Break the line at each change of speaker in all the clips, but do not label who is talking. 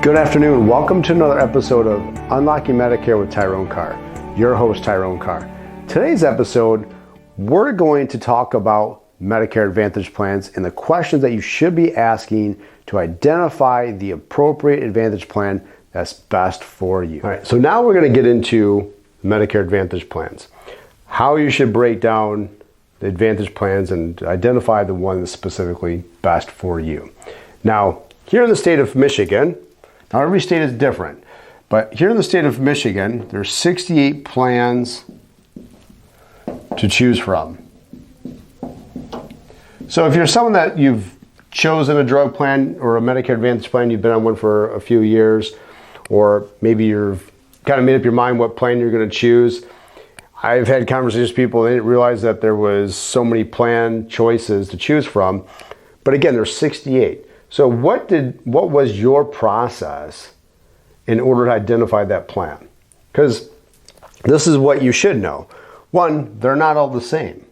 Good afternoon. Welcome to another episode of Unlocking Medicare with Tyrone Carr. Your host, Tyrone Carr. Today's episode, we're going to talk about Medicare Advantage plans and the questions that you should be asking to identify the appropriate Advantage plan that's best for you. All right, so now we're going to get into Medicare Advantage plans. How you should break down the Advantage plans and identify the one that's specifically best for you. Now, here in the state of Michigan, now every state is different, but here in the state of Michigan, there's 68 plans to choose from. So if you're someone that you've chosen a drug plan or a Medicare Advantage plan, you've been on one for a few years, or maybe you've kind of made up your mind what plan you're going to choose. I've had conversations with people, they didn't realize that there was so many plan choices to choose from. But again, there's 68. So what was your process in order to identify that plan? Because this is what you should know. One, they're not all the same.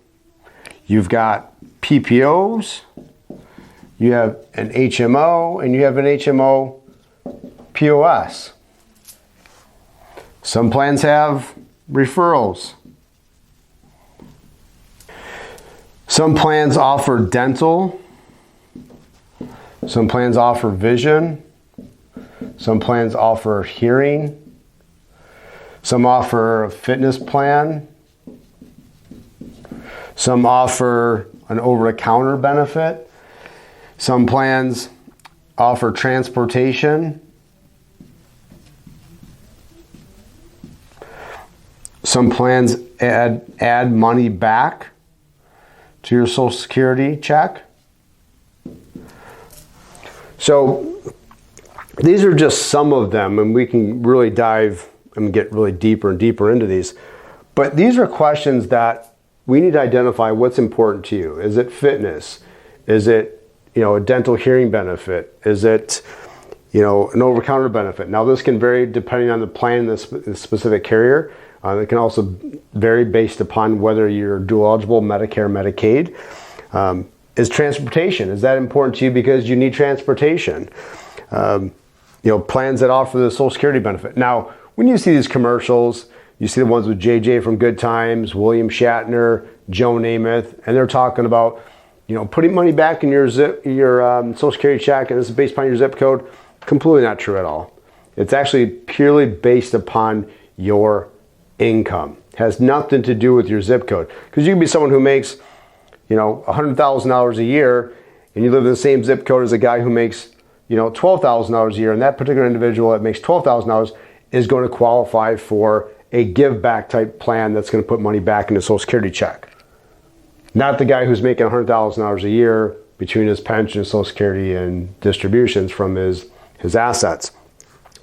You've got PPOs, you have an HMO, and you have an HMO POS. Some plans have referrals. Some plans offer dental. Some plans offer vision. Some plans offer hearing. Some offer a fitness plan. Some offer an over-the-counter benefit. Some plans offer transportation. Some plans add money back to your Social Security check. So these are just some of them, and we can really dive and get really deeper and deeper into these. But these are questions that we need to identify what's important to you. Is it fitness? Is it, a dental hearing benefit? Is it, an over-the-counter benefit? Now this can vary depending on the plan and the specific carrier. It can also vary based upon whether you're dual eligible, Medicare, Medicaid. Is transportation, is that important to you because you need transportation? Plans that offer the Social Security benefit. Now, when you see these commercials, you see the ones with JJ from Good Times, William Shatner, Joe Namath, and they're talking about, putting money back in your Social Security check, and this is based upon your zip code. Completely not true at all. It's actually purely based upon your income. It has nothing to do with your zip code. Because you can be someone who makes $100,000 a year, and you live in the same zip code as a guy who makes, $12,000 a year, and that particular individual that makes $12,000 is going to qualify for a give back type plan that's going to put money back in a Social Security check. Not the guy who's making $100,000 a year between his pension, Social Security, and distributions from his assets.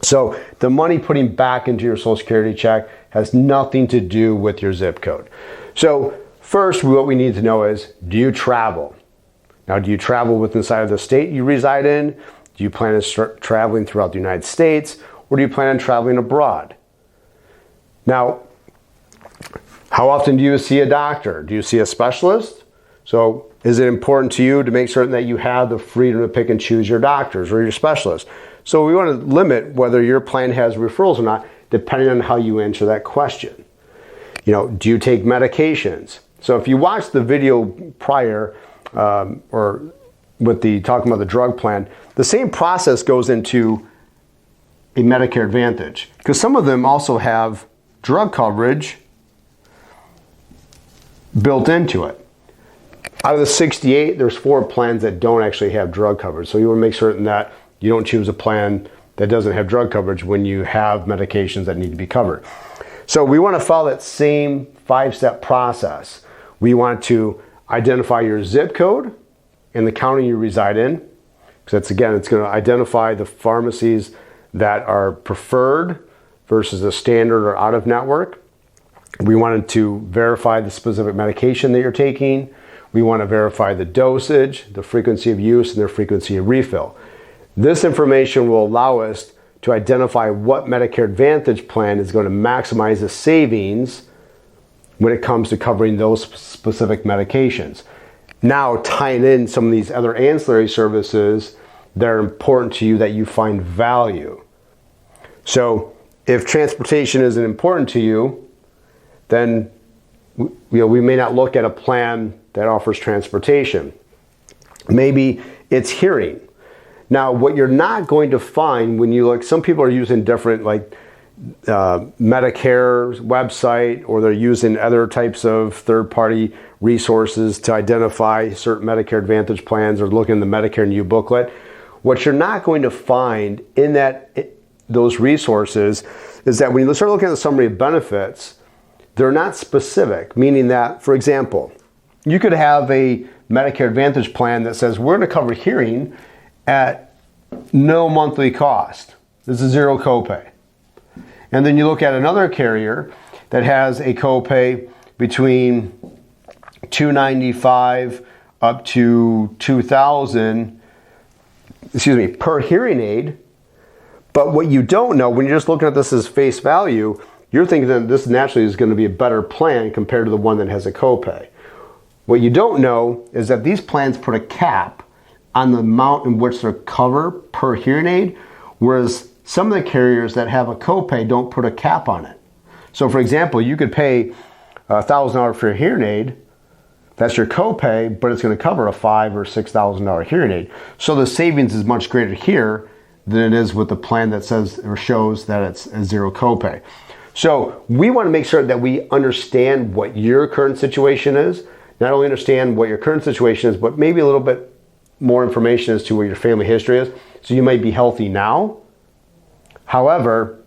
So the money putting back into your Social Security check has nothing to do with your zip code. So first, what we need to know is, do you travel? Now, do you travel within the side of the state you reside in? Do you plan on traveling throughout the United States? Or do you plan on traveling abroad? Now, how often do you see a doctor? Do you see a specialist? So is it important to you to make certain that you have the freedom to pick and choose your doctors or your specialists? So we want to limit whether your plan has referrals or not, depending on how you answer that question. Do you take medications? So if you watch the video prior, or with the talking about the drug plan, the same process goes into a Medicare Advantage, because some of them also have drug coverage built into it. Out of the 68, there's 4 plans that don't actually have drug coverage. So you want to make certain that you don't choose a plan that doesn't have drug coverage when you have medications that need to be covered. So we want to follow that same 5-step process. We want to identify your zip code and the county you reside in. Because that's, again, it's going to identify the pharmacies that are preferred versus a standard or out of network. We wanted to verify the specific medication that you're taking. We want to verify the dosage, the frequency of use, and the frequency of refill. This information will allow us to identify what Medicare Advantage plan is going to maximize the savings when it comes to covering those specific medications. Now, tying in some of these other ancillary services that are important to you that you find value. So if transportation isn't important to you, then we may not look at a plan that offers transportation. Maybe it's hearing. Now, what you're not going to find when you look, some people are using different, like Medicare's website, or they're using other types of third-party resources to identify certain Medicare Advantage plans, or looking in the Medicare New booklet. What you're not going to find in those resources is that when you start looking at the summary of benefits, they're not specific, meaning that, for example, you could have a Medicare Advantage plan that says we're going to cover hearing at no monthly cost. This is zero copay. And then you look at another carrier that has a copay between $295 up to $2,000, per hearing aid. But what you don't know, when you're just looking at this as face value, you're thinking that this naturally is going to be a better plan compared to the one that has a copay. What you don't know is that these plans put a cap on the amount in which they cover per hearing aid, whereas some of the carriers that have a copay don't put a cap on it. So for example, you could pay $1,000 for a hearing aid, that's your copay, but it's going to cover a $5,000 or $6,000 hearing aid. So the savings is much greater here than it is with the plan that says or shows that it's a zero copay. So we want to make sure that we understand what your current situation is, not only understand what your current situation is, but maybe a little bit more information as to what your family history is. So you might be healthy now. However,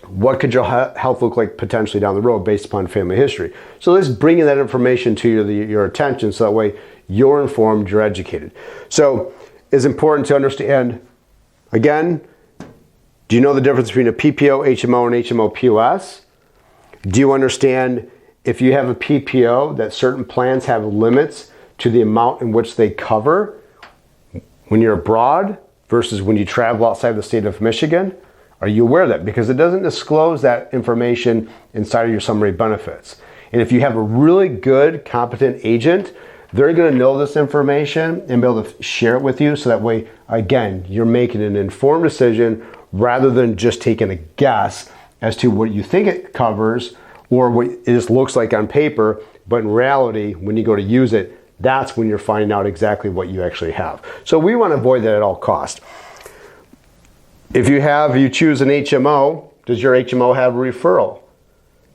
what could your health look like potentially down the road based upon family history? So let's bring that information to your attention, so that way you're informed, you're educated. So it's important to understand, again, do you know the difference between a PPO, HMO, and HMO POS? Do you understand if you have a PPO that certain plans have limits to the amount in which they cover when you're abroad versus when you travel outside the state of Michigan? Are you aware of that? Because it doesn't disclose that information inside of your summary benefits. And if you have a really good, competent agent, they're going to know this information and be able to share it with you, so that way, again, you're making an informed decision rather than just taking a guess as to what you think it covers or what it just looks like on paper. But in reality, when you go to use it, that's when you're finding out exactly what you actually have. So we want to avoid that at all costs. If you choose an HMO, does your HMO have a referral?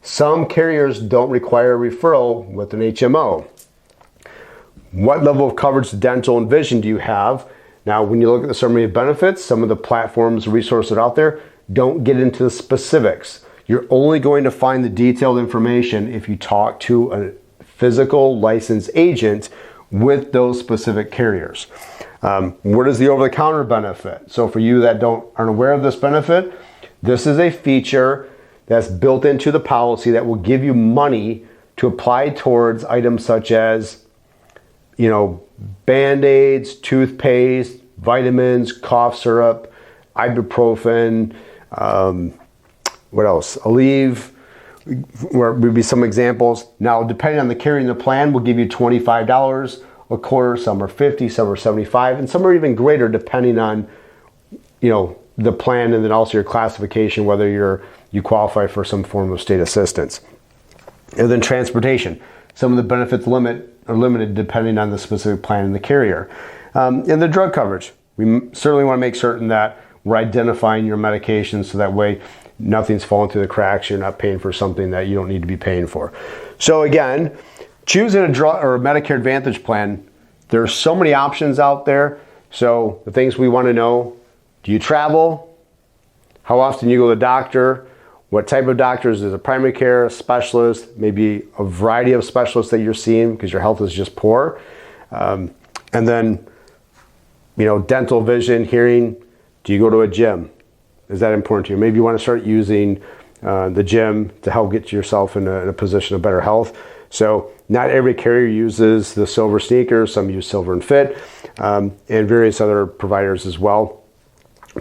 Some carriers don't require a referral with an HMO. What level of coverage, dental and vision, do you have? Now, when you look at the summary of benefits, some of the platforms, resources that are out there don't get into the specifics. You're only going to find the detailed information if you talk to a physical licensed agent with those specific carriers. What is the over-the-counter benefit? So for you that aren't aware of this benefit, this is a feature that's built into the policy that will give you money to apply towards items such as, Band-Aids, toothpaste, vitamins, cough syrup, ibuprofen, what else? Aleve, where would be some examples. Now, depending on the carrier in the plan, we'll give you $25 a quarter. Some are $50, some are $75, and some are even greater depending on, the plan, and then also your classification, whether you qualify for some form of state assistance. And then transportation. Some of the benefits are limited depending on the specific plan and the carrier. And the drug coverage. We certainly want to make certain that we're identifying your medications, so that way nothing's falling through the cracks. You're not paying for something that you don't need to be paying for. So again, choosing a drug or a Medicare Advantage plan, there's so many options out there. So the things we want to know: do you travel? How often you go to the doctor? What type of doctors? Is it primary care, a specialist, maybe a variety of specialists that you're seeing because your health is just poor? And then, dental, vision, hearing. Do you go to a gym? Is that important to you? Maybe you want to start using the gym to help get yourself in a position of better health. So not every carrier uses the Silver Sneakers. Some use Silver and Fit, and various other providers as well.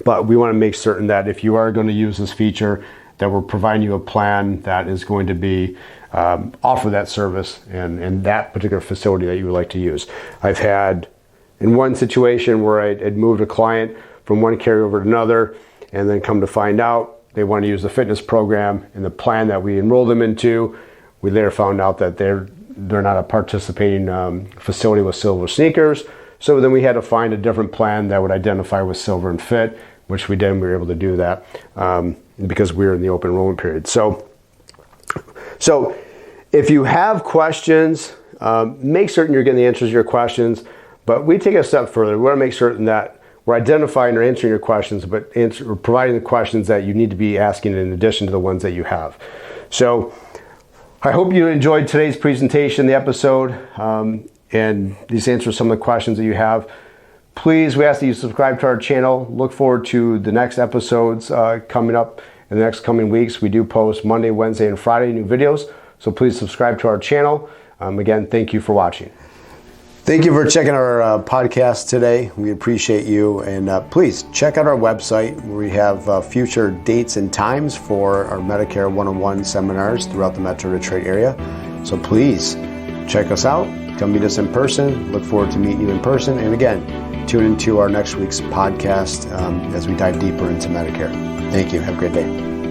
But we want to make certain that if you are going to use this feature, that we're providing you a plan that is going to be offer that service and that particular facility that you would like to use. I've had in one situation where I'd moved a client from one carrier over to another, and then come to find out they want to use the fitness program and the plan that we enrolled them into. We later found out that they're not a participating facility with Silver Sneakers. So then we had to find a different plan that would identify with Silver and Fit, which we did, and we were able to do that because we were in the open enrollment period. So if you have questions, make certain you're getting the answers to your questions, but we take it a step further. We want to make certain that we're identifying or answering your questions, but providing the questions that you need to be asking in addition to the ones that you have. So I hope you enjoyed today's presentation, the episode, and these answer some of the questions that you have. Please, we ask that you subscribe to our channel. Look forward to the next episodes coming up in the next coming weeks. We do post Monday, Wednesday, and Friday new videos, so please subscribe to our channel. Again, thank you for watching. Thank you for checking our podcast today. We appreciate you, and please check out our website where we have future dates and times for our Medicare one-on-one seminars throughout the Metro Detroit area. So please check us out, come meet us in person. Look forward to meeting you in person, and again, tune into our next week's podcast as we dive deeper into Medicare. Thank you. Have a great day.